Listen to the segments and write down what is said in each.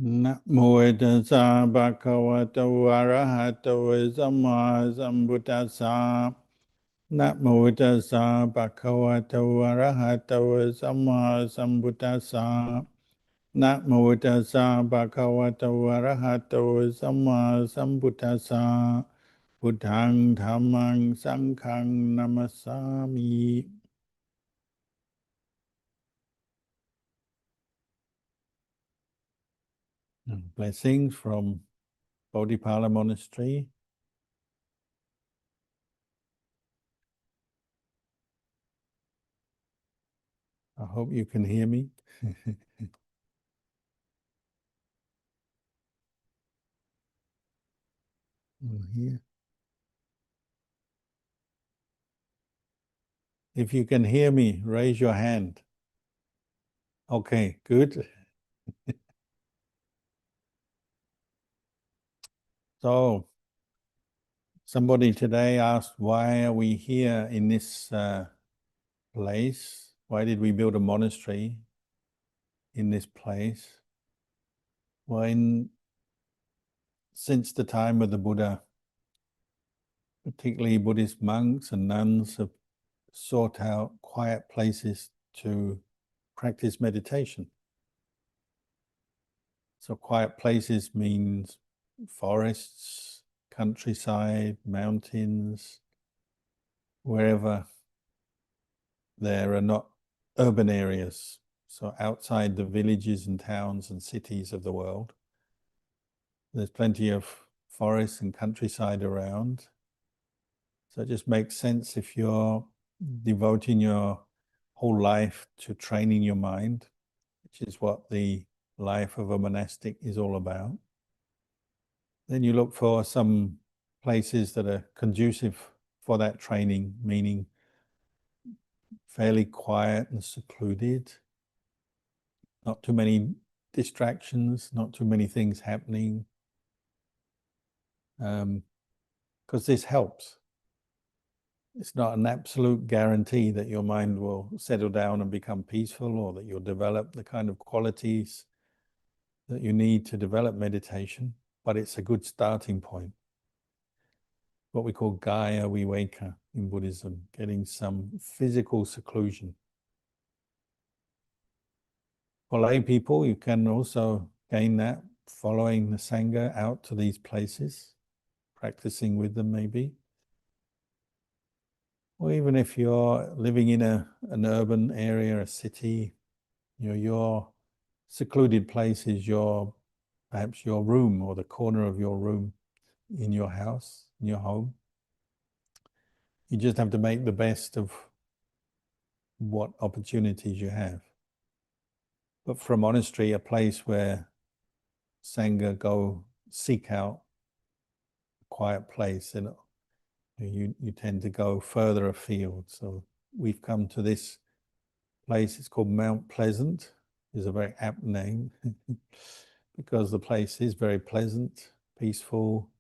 Na mô tassa bhagavato arahato samma sambuddhassa. Na mô tassa bhagavato arahato samma sambuddhassa. Na mô tassa bhagavato arahato samma sambuddhassa. Buddhang dhammang sanghang namasami. Blessings from Bodhipala Monastery. I hope you can hear me. Here. If you can hear me, raise your hand. Okay, good. So, somebody today asked, why are we here in this place? Why did we build a monastery in this place? Well, since the time of the Buddha, particularly Buddhist monks and nuns have sought out quiet places to practice meditation. So quiet places means forests, countryside, mountains, wherever there are not urban areas, so outside the villages and towns and cities of the world. There's plenty of forests and countryside around. So it just makes sense if you're devoting your whole life to training your mind, which is what the life of a monastic is all about. Then you look for some places that are conducive for that training, meaning fairly quiet and secluded, not too many distractions, not too many things happening, because this helps. It's not an absolute guarantee that your mind will settle down and become peaceful, or that you'll develop the kind of qualities that you need to develop meditation, but it's a good starting point. What we call Gaya Viveka in Buddhism, getting some physical seclusion. For lay people, you can also gain that following the Sangha out to these places, practicing with them maybe. Or even if you're living in an urban area, a city, your secluded place is perhaps your room or the corner of your room in your house, in your home. You just have to make the best of what opportunities you have. But for a monastery, a place where Sangha go seek out a quiet place, and you tend to go further afield. So we've come to this place, it's called Mount Pleasant. It's a very apt name because the place is very pleasant, peaceful,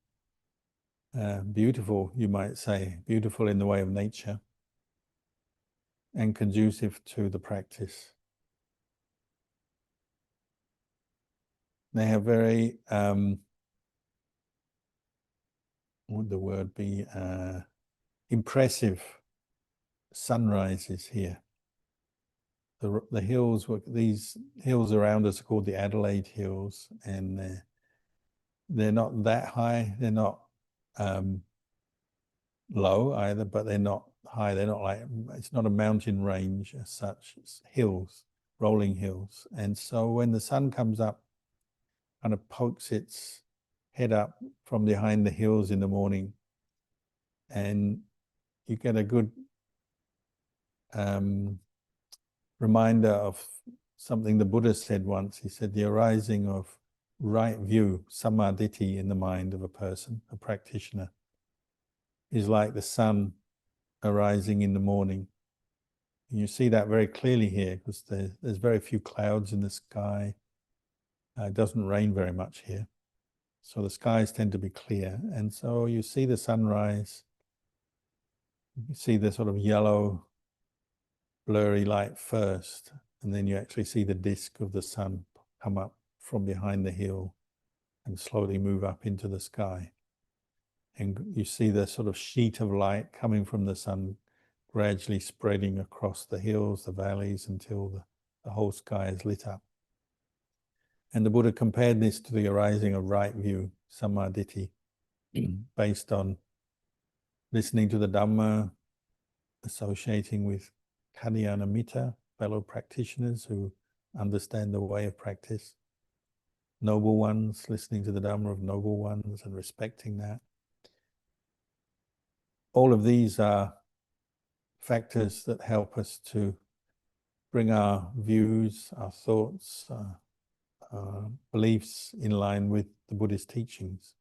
beautiful, you might say, beautiful in the way of nature, and conducive to the practice. They have very, what would the word be, impressive sunrises here. The hills, these hills around us are called the Adelaide Hills, and they're not that high, they're not low either, but they're not high. They're not like, it's not a mountain range as such, it's hills, rolling hills. And so when the sun comes up, kind of pokes its head up from behind the hills in the morning, and you get a good reminder of something the Buddha said once. He said the arising of right view, samadhi, in the mind of a person, a practitioner, is like the sun arising in the morning. And you see that very clearly here because there's very few clouds in the sky. It doesn't rain very much here. So the skies tend to be clear. And so you see the sunrise, you see the sort of yellow, blurry light first, and then you actually see the disk of the sun come up from behind the hill and slowly move up into the sky. And you see the sort of sheet of light coming from the sun gradually spreading across the hills, the valleys, until the whole sky is lit up. And the Buddha compared this to the arising of right view, samadhi, based on listening to the Dhamma, associating with Kalyano Mitta, fellow practitioners who understand the way of practice, noble ones, listening to the Dhamma of noble ones and respecting that. All of these are factors that help us to bring our views, our thoughts, beliefs in line with the Buddhist teachings.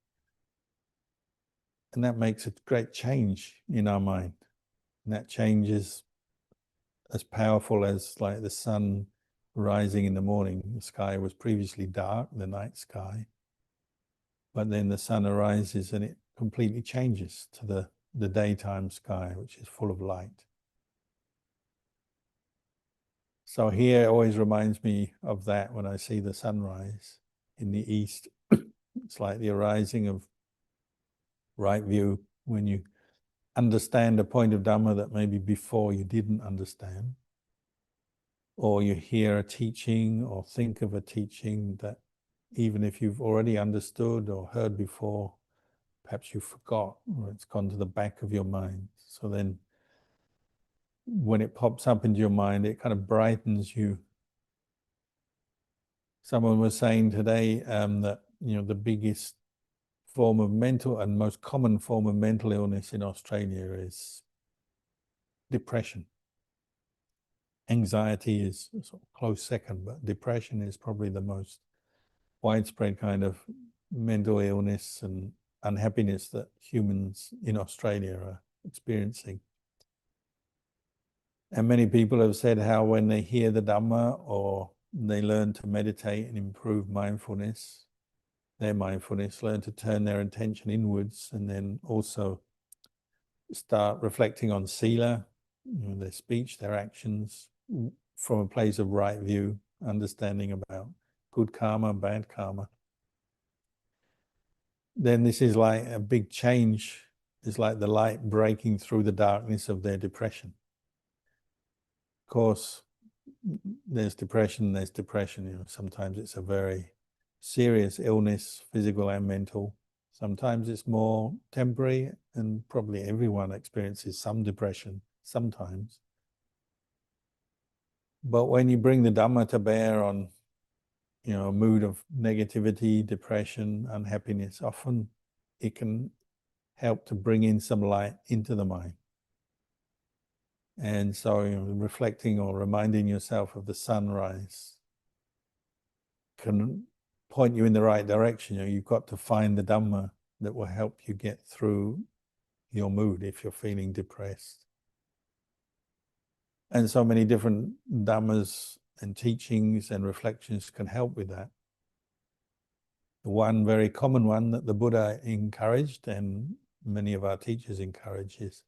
And that makes a great change in our mind. And that change is as powerful as like the sun rising in the morning. The sky was previously dark, the night sky. But then the sun arises and it completely changes to the daytime sky, which is full of light. So here it always reminds me of that when I see the sunrise in the east. It's like the arising of right view when you understand a point of Dhamma that maybe before you didn't understand, or you hear a teaching or think of a teaching that even if you've already understood or heard before, perhaps you forgot or it's gone to the back of your mind. So then when it pops up into your mind, it kind of brightens you. Someone was saying today that the biggest form of mental and most common form of mental illness in Australia is depression. Anxiety is a sort of close second, but depression is probably the most widespread kind of mental illness and unhappiness that humans in Australia are experiencing. And many people have said how when they hear the Dhamma or they learn to meditate and improve mindfulness, their mindfulness, learn to turn their attention inwards and then also start reflecting on sila, their speech, their actions, from a place of right view, understanding about good karma, bad karma. Then this is like a big change. It's like the light breaking through the darkness of their depression. Of course, there's depression. Sometimes it's a very serious illness, physical and mental. Sometimes it's more temporary, and probably everyone experiences some depression sometimes. But when you bring the Dhamma to bear on, a mood of negativity, depression, unhappiness, often it can help to bring in some light into the mind. And so reflecting or reminding yourself of the sunrise can point you in the right direction. You've got to find the Dhamma that will help you get through your mood if you're feeling depressed. And so many different Dhammas and teachings and reflections can help with that. The one very common one that the Buddha encouraged and many of our teachers encourage is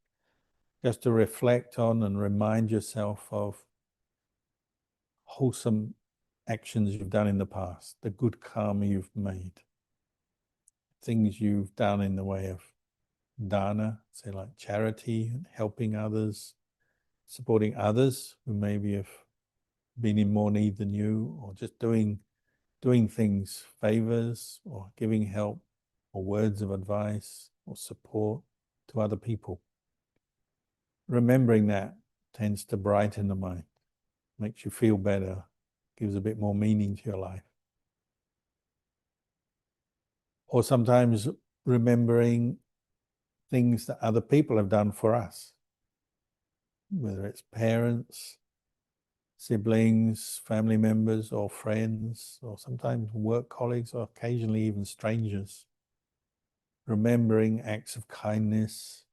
just to reflect on and remind yourself of wholesome actions you've done in the past, the good karma you've made, things you've done in the way of dana, say like charity, helping others, supporting others who maybe have been in more need than you, or just doing things, favors, or giving help, or words of advice, or support to other people. Remembering that tends to brighten the mind, makes you feel better, gives a bit more meaning to your life. Or sometimes remembering things that other people have done for us, whether it's parents, siblings, family members, or friends, or sometimes work colleagues, or occasionally even strangers. Remembering acts of kindness,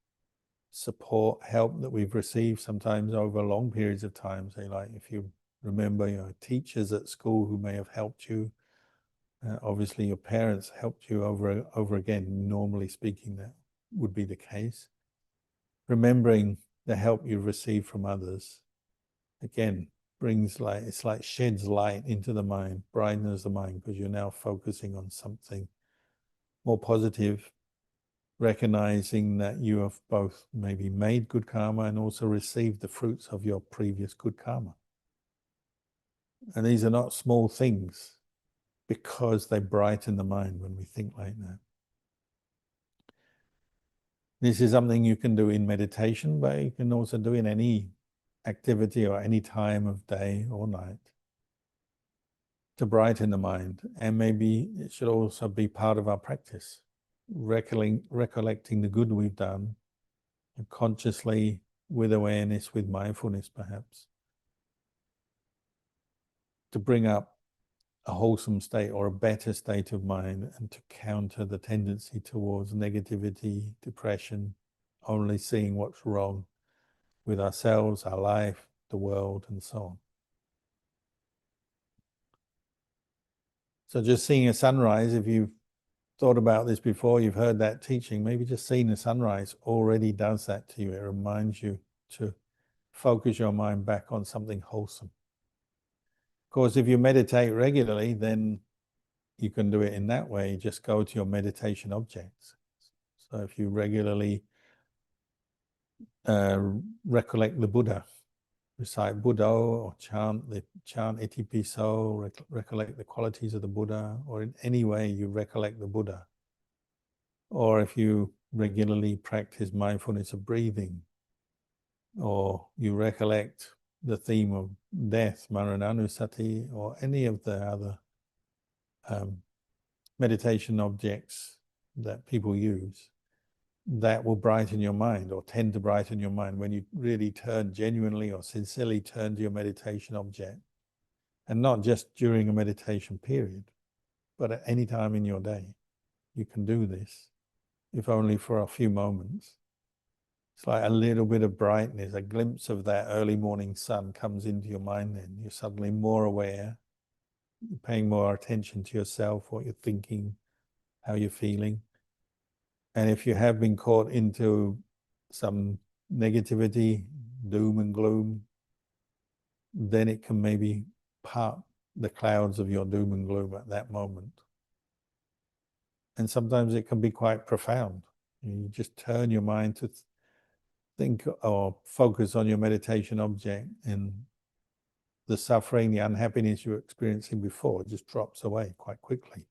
support, help that we've received sometimes over long periods of time. Say like if you remember your teachers at school who may have helped you, obviously your parents helped you over again. Normally speaking, that would be the case. Remembering the help you've received from others, again, brings light, it's like sheds light into the mind, brightens the mind, because you're now focusing on something more positive, recognizing that you have both maybe made good karma and also received the fruits of your previous good karma. And these are not small things, because they brighten the mind when we think like that. This is something you can do in meditation, but you can also do in any activity or any time of day or night to brighten the mind. And maybe it should also be part of our practice, recollecting the good we've done, and consciously, with awareness, with mindfulness perhaps, to bring up a wholesome state or a better state of mind, and to counter the tendency towards negativity, depression, only seeing what's wrong with ourselves, our life, the world, and so on. So just seeing a sunrise, if you've thought about this before, you've heard that teaching, maybe just seeing the sunrise already does that to you. It reminds you to focus your mind back on something wholesome. Of course, if you meditate regularly, then you can do it in that way. Just go to your meditation objects. So if you regularly recollect the Buddha, recite Buddha or chant Iti Piso, recollect the qualities of the Buddha, or in any way you recollect the Buddha. Or if you regularly practice mindfulness of breathing, or you recollect the theme of death, Marananusati, or any of the other meditation objects that people use, that will brighten your mind, or tend to brighten your mind when you really turn genuinely or sincerely turn to your meditation object. And not just during a meditation period, but at any time in your day. You can do this, if only for a few moments. It's like a little bit of brightness, a glimpse of that early morning sun comes into your mind, then you're suddenly more aware, you're paying more attention to yourself, what you're thinking, how you're feeling. And if you have been caught into some negativity, doom and gloom, then it can maybe part the clouds of your doom and gloom at that moment. And sometimes it can be quite profound. You just turn your mind to think or focus on your meditation object, and the suffering, the unhappiness you were experiencing before just drops away quite quickly.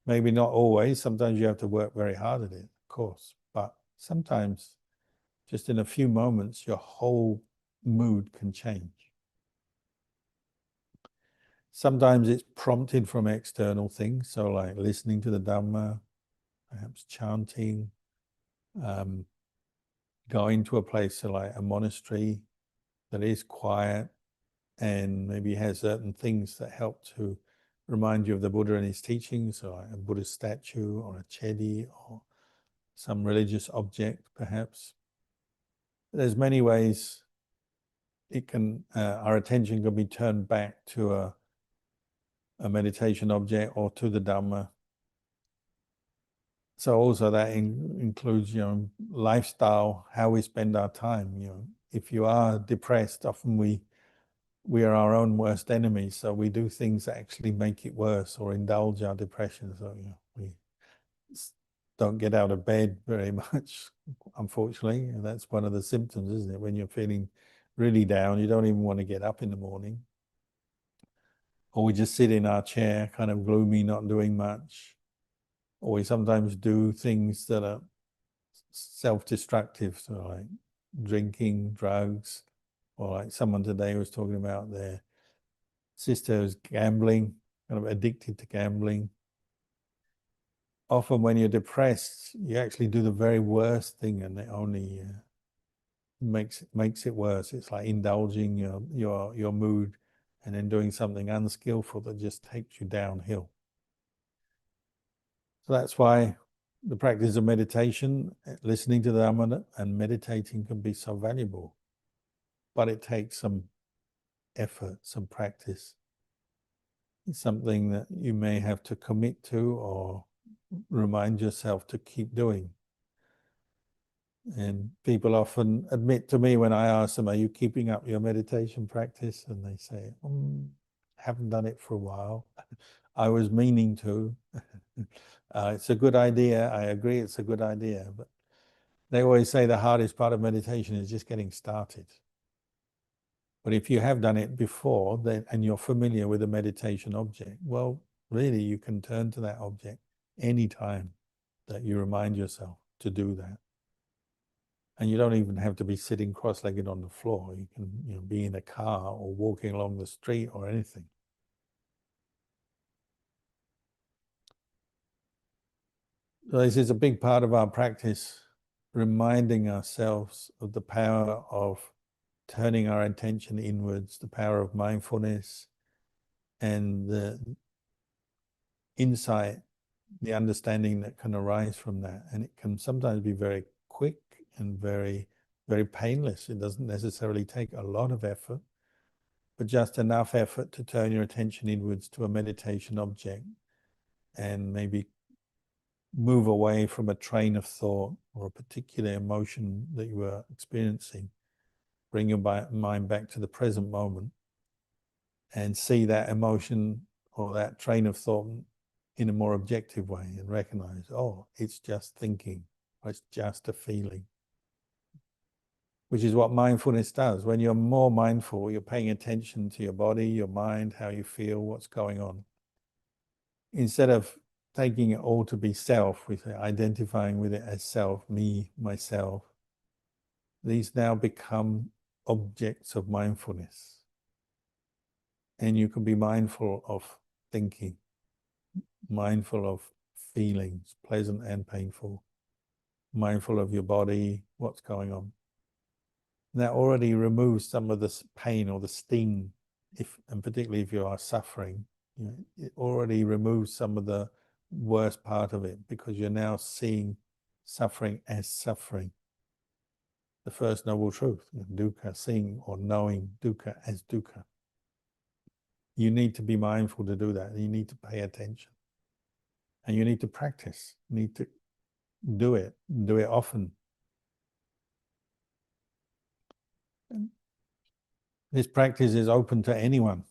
Maybe not always. Sometimes you have to work very hard at it, of course. But sometimes, just in a few moments, your whole mood can change. Sometimes it's prompted from external things, so like listening to the Dhamma, perhaps chanting, going to a place like a monastery that is quiet and maybe has certain things that help to remind you of the Buddha and his teachings, so like a Buddha statue or a chedi or some religious object perhaps. There's many ways it can, our attention can be turned back to a meditation object or to the Dhamma. So also that includes, lifestyle, how we spend our time. If you are depressed, often we are our own worst enemies. So we do things that actually make it worse or indulge our depression. So we don't get out of bed very much, unfortunately. And that's one of the symptoms, isn't it? When you're feeling really down, you don't even want to get up in the morning. Or we just sit in our chair, kind of gloomy, not doing much. Or we sometimes do things that are self-destructive, so like drinking, drugs, or like someone today was talking about their sister who's gambling, kind of addicted to gambling. Often when you're depressed, you actually do the very worst thing, and it only makes it worse. It's like indulging your mood and then doing something unskillful that just takes you downhill. So that's why the practice of meditation, listening to the Dhamma and meditating can be so valuable. But it takes some effort, some practice. It's something that you may have to commit to or remind yourself to keep doing. And people often admit to me when I ask them, are you keeping up your meditation practice? And they say, haven't done it for a while. I was meaning to. It's a good idea. I agree it's a good idea. But they always say the hardest part of meditation is just getting started. But if you have done it before and you're familiar with a meditation object, well, really you can turn to that object anytime that you remind yourself to do that. And you don't even have to be sitting cross-legged on the floor. You can be in a car or walking along the street or anything. So this is a big part of our practice, reminding ourselves of the power of turning our attention inwards, the power of mindfulness, and the insight, the understanding that can arise from that. And it can sometimes be very quick and very, very painless. It doesn't necessarily take a lot of effort, but just enough effort to turn your attention inwards to a meditation object and maybe move away from a train of thought or a particular emotion that you were experiencing. Bring your mind back to the present moment and see that emotion or that train of thought in a more objective way and recognize, oh, it's just thinking, or it's just a feeling. Which is what mindfulness does. When you're more mindful, you're paying attention to your body, your mind, how you feel, what's going on. Instead of taking it all to be self, we say identifying with it as self, me, myself, these now become objects of mindfulness. And you can be mindful of thinking, mindful of feelings, pleasant and painful, mindful of your body, what's going on. That already removes some of the pain or the sting, and particularly if you are suffering, it already removes some of the worst part of it because you're now seeing suffering as suffering. The first noble truth, dukkha, seeing or knowing dukkha as dukkha. You need to be mindful to do that. You need to pay attention. And you need to practice. You need to do it often. This practice is open to anyone,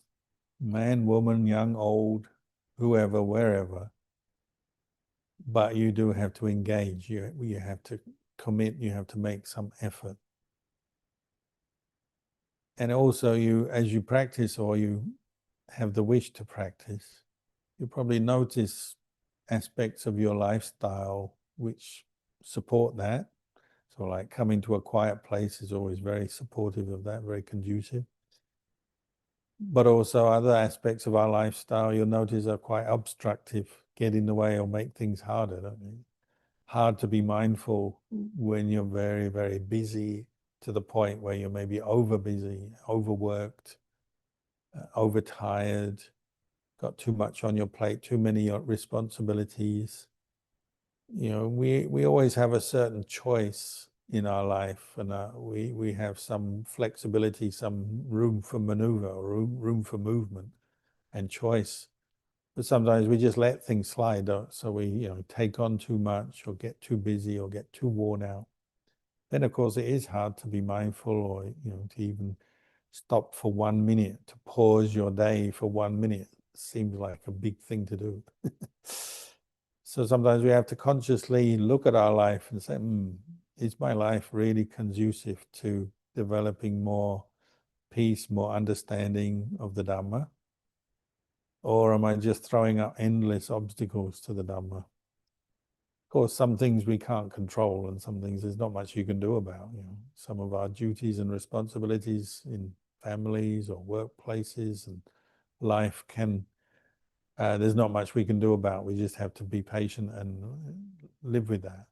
man, woman, young, old, whoever, wherever. But you do have to engage. You have to commit. You have to make some effort. And also, as you practice or you have the wish to practice, you probably notice aspects of your lifestyle which support that. So like coming to a quiet place is always very supportive of that, very conducive. But also other aspects of our lifestyle you'll notice are quite obstructive, get in the way or make things harder, don't they? Hard to be mindful when you're very, very busy to the point where you're maybe over busy, overworked, overtired, got too much on your plate, too many responsibilities. We always have a certain choice in our life, and we have some flexibility, some room for maneuver, or room for movement and choice. But sometimes we just let things slide, so we take on too much or get too busy or get too worn out. Then of course it is hard to be mindful or to even stop for 1 minute, to pause your day for 1 minute. Seems like a big thing to do. So sometimes we have to consciously look at our life and say, is my life really conducive to developing more peace, more understanding of the Dhamma? Or am I just throwing up endless obstacles to the Dhamma? Of course, some things we can't control and some things there's not much you can do about. Some of our duties and responsibilities in families or workplaces and life there's not much we can do about. We just have to be patient and live with that.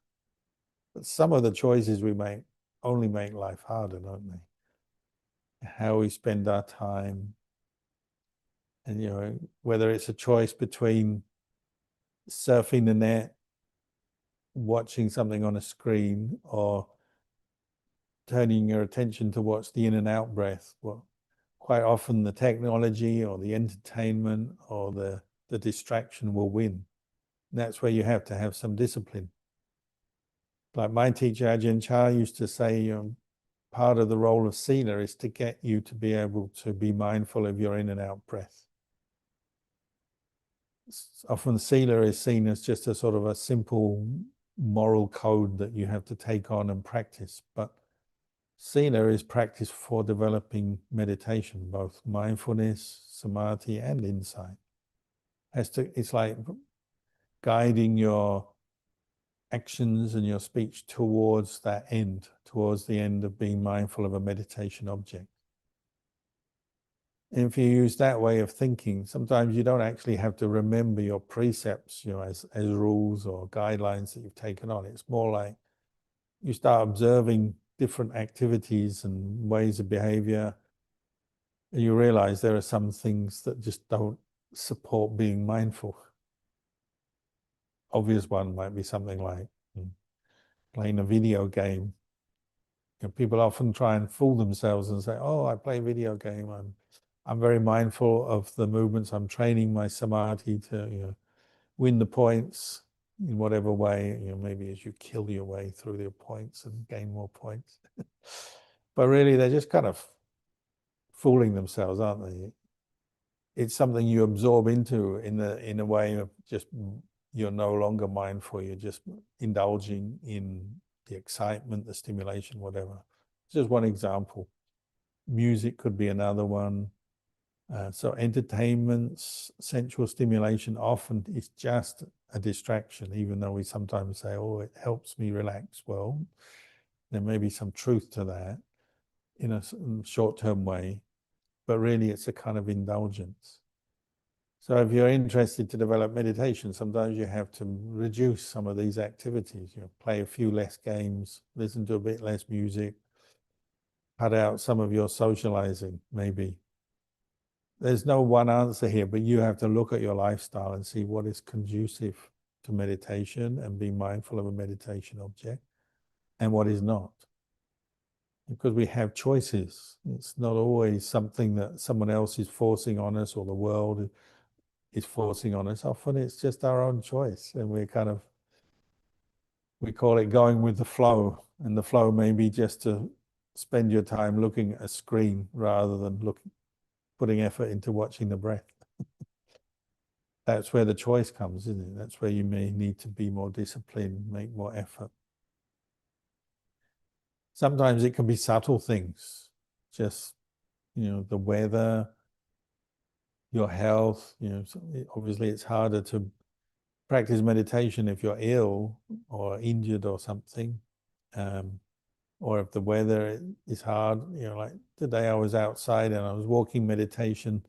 But some of the choices we make only make life harder, don't they? How we spend our time, and whether it's a choice between surfing the net, watching something on a screen, or turning your attention to watch the in and out breath. Well, quite often the technology or the entertainment or the distraction will win. And that's where you have to have some discipline. Like my teacher, Ajahn used to say, part of the role of sila is to get you to be able to be mindful of your in and out breath. Often sila is seen as just a sort of a simple moral code that you have to take on and practice. But sila is practice for developing meditation, both mindfulness, samadhi, and insight. It's like guiding your actions and your speech towards that end, towards the end of being mindful of a meditation object. And if you use that way of thinking, sometimes you don't actually have to remember your precepts, as rules or guidelines that you've taken on. It's more like you start observing different activities and ways of behavior, and you realize there are some things that just don't support being mindful. Obvious one might be something like playing a video game. People often try and fool themselves and say, "Oh, I play a video game. I'm very mindful of the movements. I'm training my samadhi to win the points in whatever way. Maybe as you kill your way through your points and gain more points." But really, they're just kind of fooling themselves, aren't they? It's something you absorb into in a way of just you're no longer mindful. You're just indulging in the excitement, the stimulation, whatever. It's just one example. Music could be another one. So entertainments, sensual stimulation often is just a distraction, even though we sometimes say, "Oh, it helps me relax." Well, there may be some truth to that in a short-term way, but really it's a kind of indulgence. So if you're interested to develop meditation, sometimes you have to reduce some of these activities. Play a few less games, listen to a bit less music, cut out some of your socializing, maybe. There's no one answer here, but you have to look at your lifestyle and see what is conducive to meditation and be mindful of a meditation object and what is not. Because we have choices. It's not always something that someone else is forcing on us or the world is forcing on us. Often it's just our own choice, and we call it going with the flow, and the flow may be just to spend your time looking at a screen rather than putting effort into watching the breath. That's where the choice comes, isn't it? That's where you may need to be more disciplined, make more effort. Sometimes it can be subtle things, just the weather, your health. Obviously it's harder to practice meditation if you're ill or injured or something, or if the weather is hard. Like today I was outside and I was walking meditation,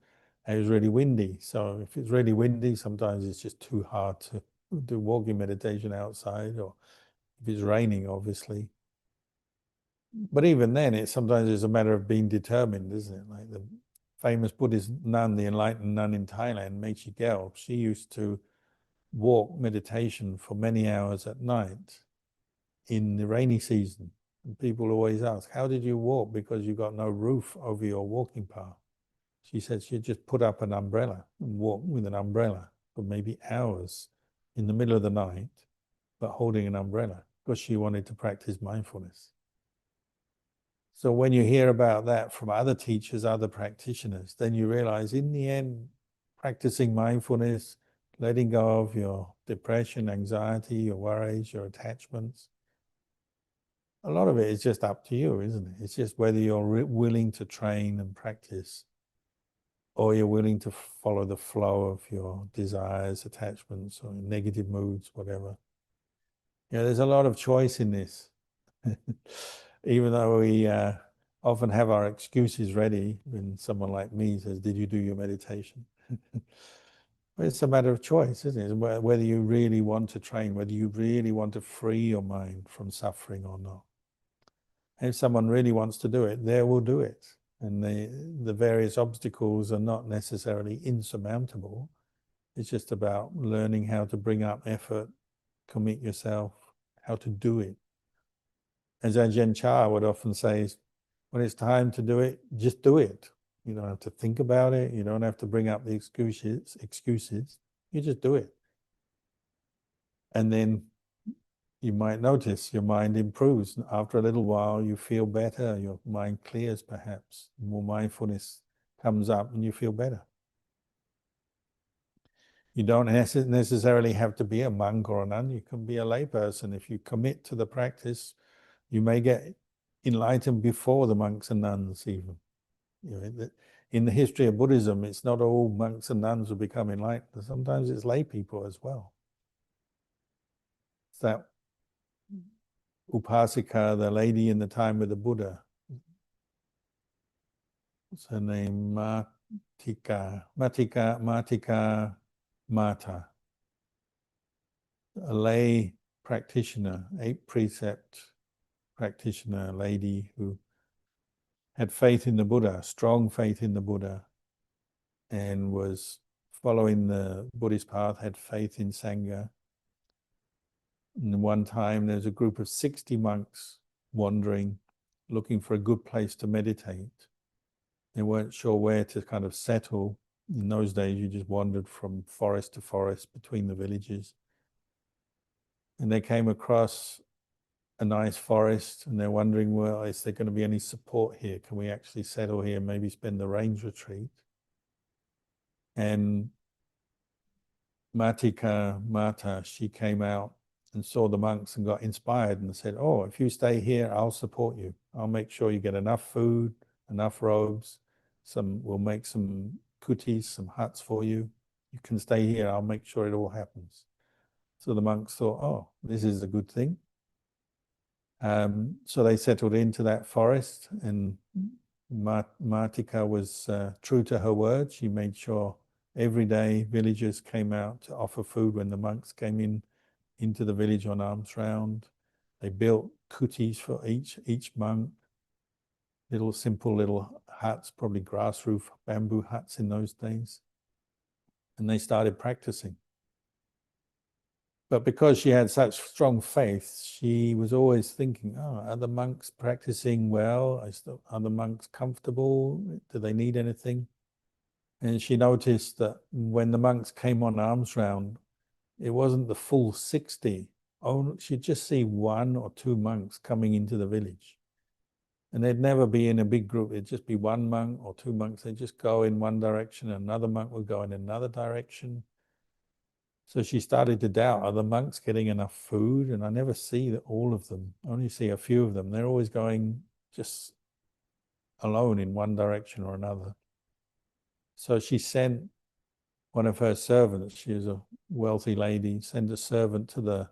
and it was really windy. So if it's really windy, sometimes it's just too hard to do walking meditation outside, or if it's raining, obviously. But even then, sometimes it's a matter of being determined, isn't it? Like the famous Buddhist nun, the enlightened nun in Thailand, Mechi Gyal, she used to walk meditation for many hours at night in the rainy season. And people always ask, "How did you walk?" Because you got no roof over your walking path. She said she'd just put up an umbrella and walk with an umbrella for maybe hours in the middle of the night, but holding an umbrella because she wanted to practice mindfulness. So when you hear about that from other teachers, other practitioners, then you realize in the end, practicing mindfulness, letting go of your depression, anxiety, your worries, your attachments, a lot of it is just up to you, isn't it? It's just whether you're willing to train and practice, or you're willing to follow the flow of your desires, attachments, or negative moods, whatever. There's a lot of choice in this. Even though we often have our excuses ready when someone like me says, "Did you do your meditation?" But it's a matter of choice, isn't it? Whether you really want to train, whether you really want to free your mind from suffering or not. And if someone really wants to do it, they will do it. And the various obstacles are not necessarily insurmountable. It's just about learning how to bring up effort, commit yourself, how to do it. As Ajahn would often say, when it's time to do it, just do it. You don't have to think about it. You don't have to bring up the excuses. You just do it. And then, you might notice your mind improves. After a little while, you feel better, your mind clears perhaps, more mindfulness comes up and you feel better. You don't necessarily have to be a monk or a nun, you can be a layperson. If you commit to the practice, you may get enlightened before the monks and nuns even. In the history of Buddhism, it's not all monks and nuns who become enlightened. Sometimes it's lay people as well. It's that Upasika, the lady in the time of the Buddha. What's her name? Matika Mata. A lay practitioner, 8 precept practitioner, lady who had faith in the Buddha, strong faith in the Buddha, and was following the Buddhist path, had faith in Sangha. And one time there's a group of 60 monks wandering, looking for a good place to meditate. They weren't sure where to kind of settle. In those days, you just wandered from forest to forest between the villages. And they came across a nice forest and they're wondering, well, is there going to be any support here? Can we actually settle here and maybe spend the rains retreat? And Matika Mata, she came out and saw the monks and got inspired and said, oh, if you stay here, I'll support you. I'll make sure you get enough food, enough robes. We'll make some kutis, some huts for you. You can stay here. I'll make sure it all happens. So the monks thought, oh, this is a good thing. So they settled into that forest, and Matika was true to her word. She made sure every day villagers came out to offer food when the monks came into the village on alms round. They built kutis for each monk, simple little huts, probably grass roof bamboo huts in those days. And they started practicing. But because she had such strong faith, she was always thinking, oh, are the monks practicing well? Are the monks comfortable? Do they need anything? And she noticed that when the monks came on alms round, it wasn't the full 60. She'd just see 1 or 2 monks coming into the village. And they'd never be in a big group. It'd just be 1 monk or 2 monks. They'd just go in one direction, another monk would go in another direction. So she started to doubt, are the monks getting enough food? And I never see all of them. I only see a few of them. They're always going just alone in one direction or another. So she sent one of her servants, she was a wealthy lady, sent a servant to the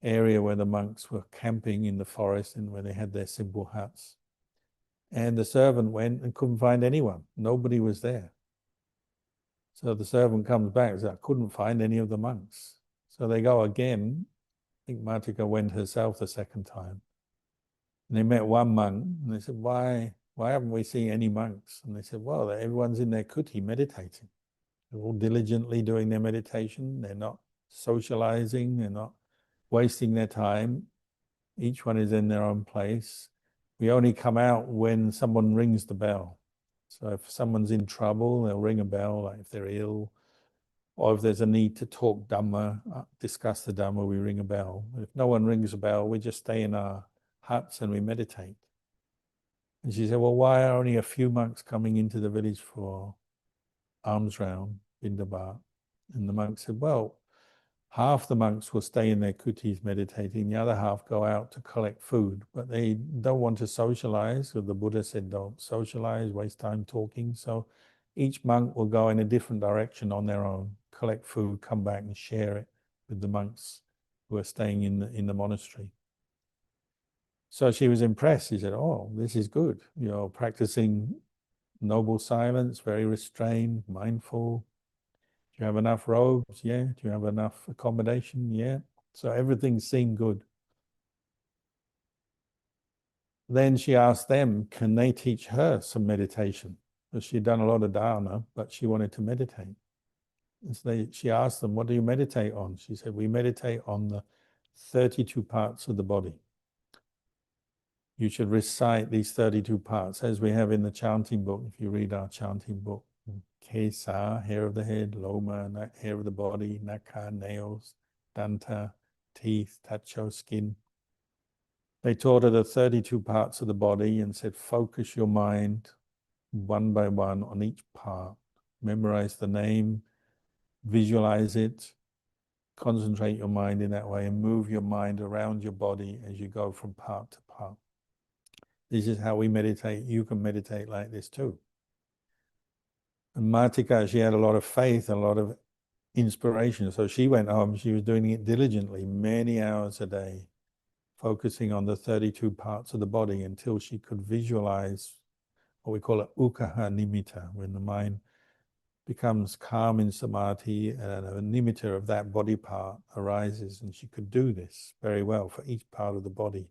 area where the monks were camping in the forest and where they had their simple huts. And the servant went and couldn't find anyone. Nobody was there. So the servant comes back and says, I couldn't find any of the monks. So they go again. I think Matika went herself the second time. And they met one monk and they said, why haven't we seen any monks? And they said, well, everyone's in their kuti meditating. They're all diligently doing their meditation. They're not socializing. They're not wasting their time. Each one is in their own place. We only come out when someone rings the bell. So if someone's in trouble, they'll ring a bell, like if they're ill, or if there's a need to talk Dhamma, discuss the Dhamma, we ring a bell. If no one rings a bell, we just stay in our huts and we meditate. And she said, well, why are only a few monks coming into the village for alms round, Bindabat? And the monk said, well, half the monks will stay in their kutis meditating, the other half go out to collect food, but they don't want to socialize. So the Buddha said, don't socialize, waste time talking. So each monk will go in a different direction on their own, collect food, come back and share it with the monks who are staying in the monastery. So she was impressed. She said, oh, this is good. Practicing noble silence, very restrained, mindful. Do you have enough robes? Yeah. Do you have enough accommodation? Yeah. So everything seemed good. Then she asked them, can they teach her some meditation? Because she'd done a lot of dharma, but she wanted to meditate. And so she asked them, what do you meditate on? She said, we meditate on the 32 parts of the body. You should recite these 32 parts as we have in the chanting book. If you read our chanting book, Kesa, hair of the head, Loma, hair of the body, Naka, nails, Danta, teeth, touch your skin. They taught her the 32 parts of the body and said, focus your mind one by one on each part. Memorize the name, visualize it, concentrate your mind in that way, and move your mind around your body as you go from part to part. This is how we meditate. You can meditate like this too. And Martika, she had a lot of faith, a lot of inspiration. So she went home, she was doing it diligently, many hours a day, focusing on the 32 parts of the body until she could visualize what we call a ukaha nimitta, when the mind becomes calm in samadhi and a nimitta of that body part arises, and she could do this very well for each part of the body.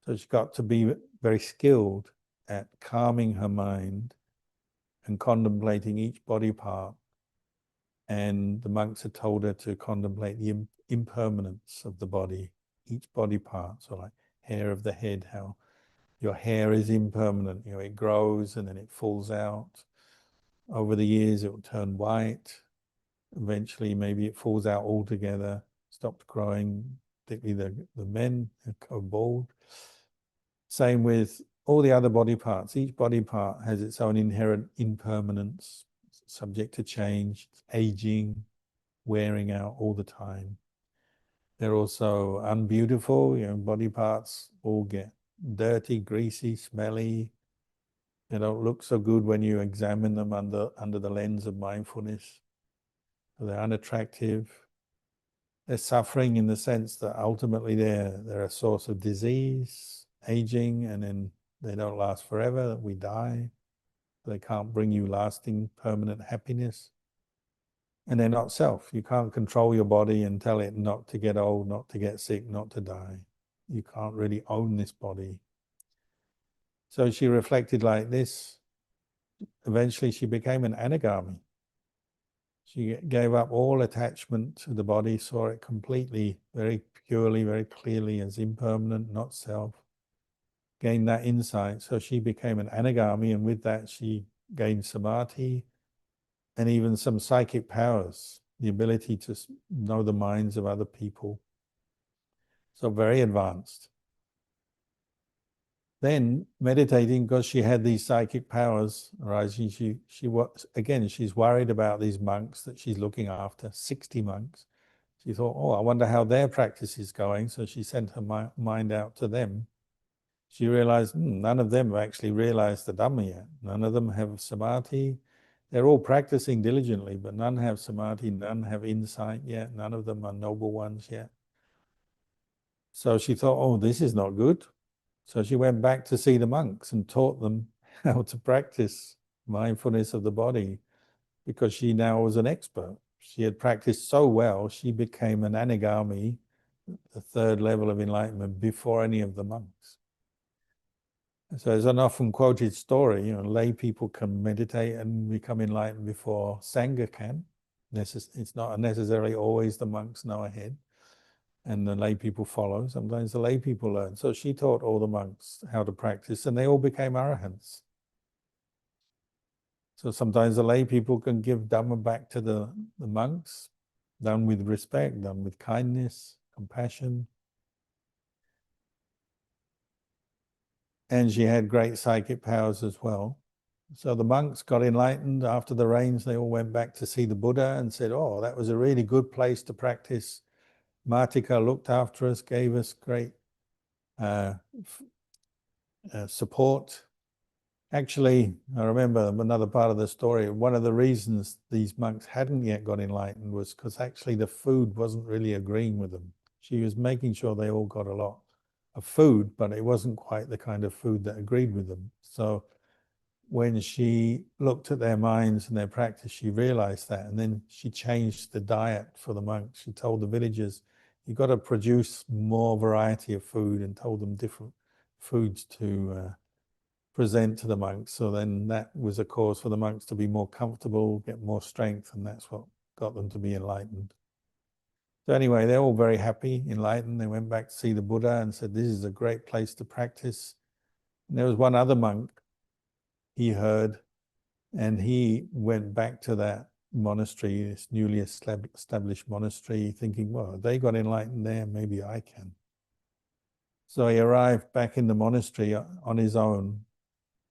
So she got to be very skilled at calming her mind and contemplating each body part. And the monks had told her to contemplate the impermanence of the body, each body part. So like hair of the head, how your hair is impermanent, it grows and then it falls out. Over the years, it will turn white. Eventually, maybe it falls out altogether, stops growing, particularly the men go bald. Same with all the other body parts. Each body part has its own inherent impermanence, subject to change, aging, wearing out all the time. They're also unbeautiful. Body parts all get dirty, greasy, smelly. They don't look so good when you examine them under the lens of mindfulness. So they're unattractive. They're suffering in the sense that ultimately they're a source of disease, aging, and then they don't last forever. We die. They can't bring you lasting, permanent happiness. And they're not self. You can't control your body and tell it not to get old, not to get sick, not to die. You can't really own this body. So she reflected like this. Eventually she became an anagami. She gave up all attachment to the body, saw it completely, very purely, very clearly as impermanent, not self. Gained that insight. So she became an anagami, and with that she gained samadhi and even some psychic powers, the ability to know the minds of other people. So very advanced. Then meditating, because she had these psychic powers arising, she was, again, she's worried about these monks that she's looking after, 60 monks. She thought, oh, I wonder how their practice is going. So she sent her mind out to them. She realized none of them have actually realized the Dhamma yet. None of them have samadhi. They're all practicing diligently, but none have samadhi, none have insight yet. None of them are noble ones yet. So she thought, oh, this is not good. So she went back to see the monks and taught them how to practice mindfulness of the body, because she now was an expert. She had practiced so well, she became an anagami, the third level of enlightenment, before any of the monks. So there's an often quoted story, lay people can meditate and become enlightened before Sangha can. It's not necessarily always the monks know ahead and the lay people follow. Sometimes the lay people learn. So she taught all the monks how to practice, and they all became arahants. So sometimes the lay people can give Dhamma back to the monks, done with respect, done with kindness, compassion. And she had great psychic powers as well. So the monks got enlightened after the rains. They all went back to see the Buddha and said, oh, that was a really good place to practice. Martika looked after us, gave us great support. Actually, I remember another part of the story. One of the reasons these monks hadn't yet got enlightened was because actually the food wasn't really agreeing with them. She was making sure they all got a lot of food, but it wasn't quite the kind of food that agreed with them. So when she looked at their minds and their practice, she realized that, and then she changed the diet for the monks. She told the villagers, you've got to produce more variety of food, and told them different foods to present to the monks. So then that was a cause for the monks to be more comfortable, get more strength, and that's what got them to be enlightened. So anyway, they're all very happy, enlightened. They went back to see the Buddha and said, this is a great place to practice. And there was one other monk he heard, and he went back to that monastery, this newly established monastery, thinking, well, they got enlightened there, maybe I can. So he arrived back in the monastery on his own.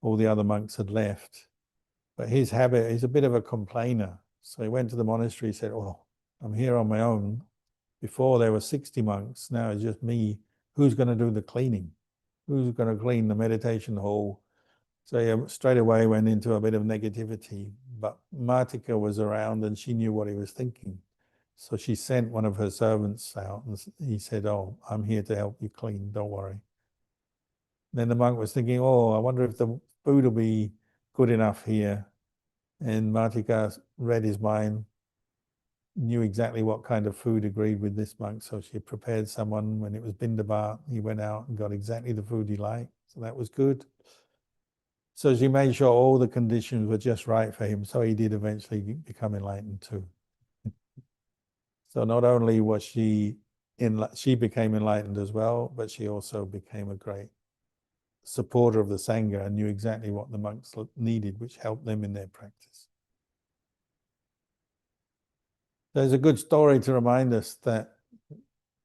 All the other monks had left. But his habit, he's a bit of a complainer. So he went to the monastery, said, oh, I'm here on my own. Before there were 60 monks, now it's just me. Who's going to do the cleaning? Who's going to clean the meditation hall? So he straight away went into a bit of negativity. But Martika was around and she knew what he was thinking. So she sent one of her servants out and he said, oh, I'm here to help you clean, don't worry. Then the monk was thinking, oh, I wonder if the food will be good enough here. And Martika read his mind, knew exactly what kind of food agreed with this monk. So she prepared someone. When it was Bindabat, he went out and got exactly the food he liked. So that was good. So she made sure all the conditions were just right for him. So he did eventually become enlightened too. So not only was she became enlightened as well, but she also became a great supporter of the Sangha and knew exactly what the monks needed, which helped them in their practice. There's a good story to remind us that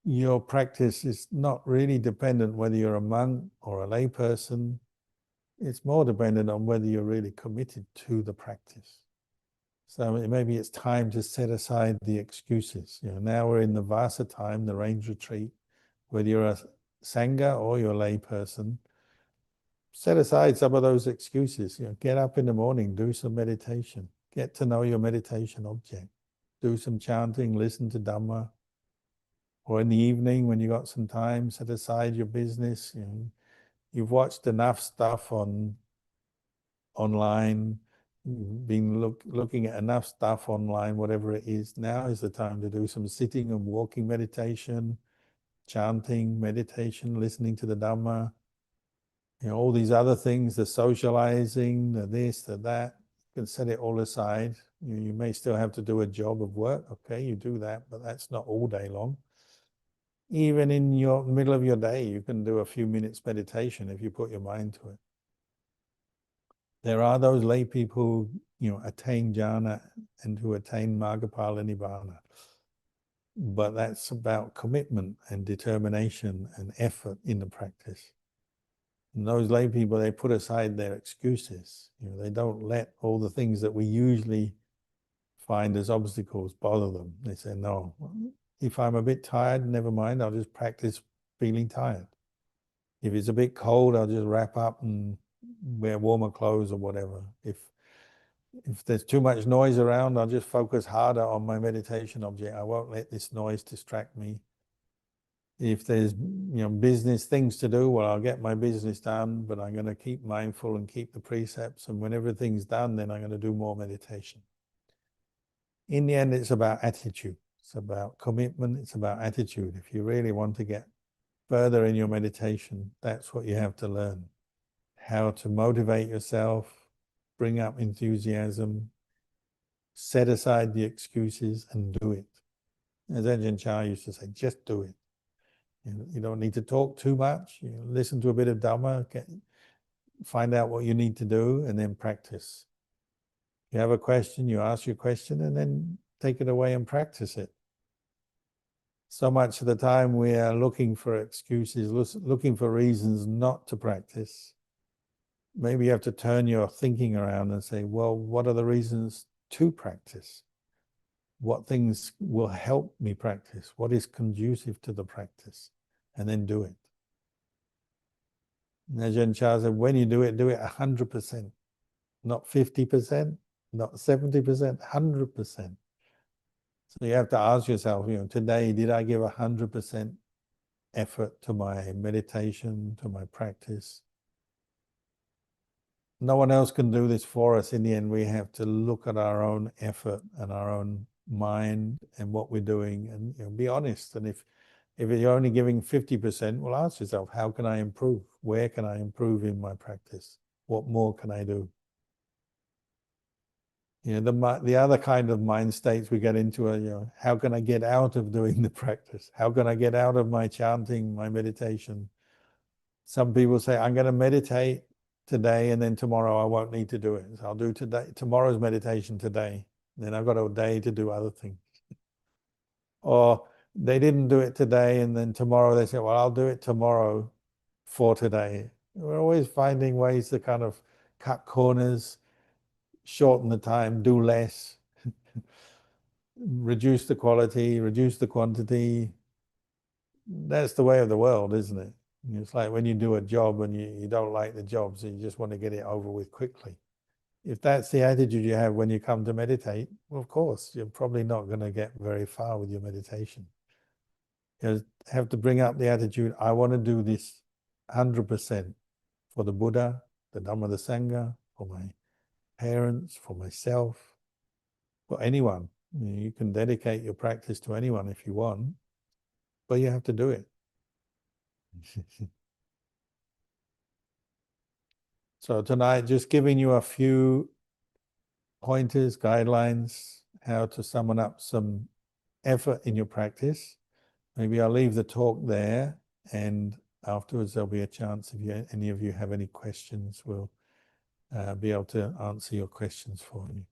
your practice is not really dependent whether you're a monk or a lay person. It's more dependent on whether you're really committed to the practice. So maybe it's time to set aside the excuses. Now we're in the Vasa time, the range retreat. Whether you're a Sangha or you're a lay person, set aside some of those excuses. Get up in the morning, do some meditation, get to know your meditation object, do some chanting, listen to Dhamma. Or in the evening when you got some time, set aside your business. You've watched enough stuff online, you've been looking at enough stuff online, whatever it is. Now is the time to do some sitting and walking meditation, chanting, meditation, listening to the Dhamma. All these other things, the socializing, the this, the that, you can set it all aside. You may still have to do a job of work. Okay, you do that, but that's not all day long. Even in your middle of your day, you can do a few minutes meditation if you put your mind to it. There are those lay people who attain jhana and who attain Margapala Nibbana. But that's about commitment and determination and effort in the practice. And those lay people, they put aside their excuses. They don't let all the things that we usually find as obstacles bother them. They say, no, if I'm a bit tired, never mind, I'll just practice feeling tired. If it's a bit cold, I'll just wrap up and wear warmer clothes or whatever. If there's too much noise around, I'll just focus harder on my meditation object. I won't let this noise distract me. If there's business things to do, well, I'll get my business done, but I'm going to keep mindful and keep the precepts. And when everything's done, then I'm going to do more meditation. In the end, it's about attitude. It's about commitment. It's about attitude. If you really want to get further in your meditation, that's what you have to learn. How to motivate yourself, bring up enthusiasm, set aside the excuses and do it. As Ajahn Chah used to say, just do it. You don't need to talk too much. Listen to a bit of Dhamma, find out what you need to do, and then practice. If you have a question, you ask your question, and then take it away and practice it. So much of the time we are looking for excuses, looking for reasons not to practice. Maybe you have to turn your thinking around and say, well, what are the reasons to practice? What things will help me practice? What is conducive to the practice? And then do it. Ajahn Chah said, when you do it 100%. Not 50%, not 70%, 100%. So you have to ask yourself, today, did I give 100% effort to my meditation, to my practice? No one else can do this for us. In the end, we have to look at our own effort and our own mind and what we're doing and be honest. And if you're only giving 50%, well, ask yourself, how can I improve? Where can I improve in my practice? What more can I do? The other kind of mind states we get into are, how can I get out of doing the practice? How can I get out of my chanting, my meditation? Some people say, I'm going to meditate today and then tomorrow I won't need to do it. So I'll do tomorrow's meditation today. then I've got a day to do other things. Or they didn't do it today, and then tomorrow they say, well, I'll do it tomorrow for today. We're always finding ways to kind of cut corners, shorten the time, do less, reduce the quality, reduce the quantity. That's the way of the world, isn't it? It's like when you do a job and you don't like the job, so you just want to get it over with quickly. If that's the attitude you have when you come to meditate, well, of course, you're probably not going to get very far with your meditation. You have to bring up the attitude, I want to do this 100% for the Buddha, the Dhamma, the Sangha, for my parents, for myself, for anyone. You can dedicate your practice to anyone if you want, but you have to do it. So tonight, just giving you a few pointers, guidelines, how to summon up some effort in your practice. Maybe I'll leave the talk there, and afterwards there'll be a chance if any of you have any questions, we'll be able to answer your questions for you.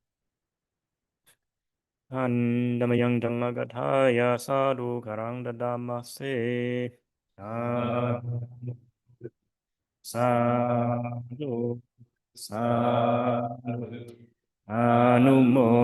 Andamayang Dhammagataya Sadhu Karang Dadamase Sadhu Sadhu Anumodami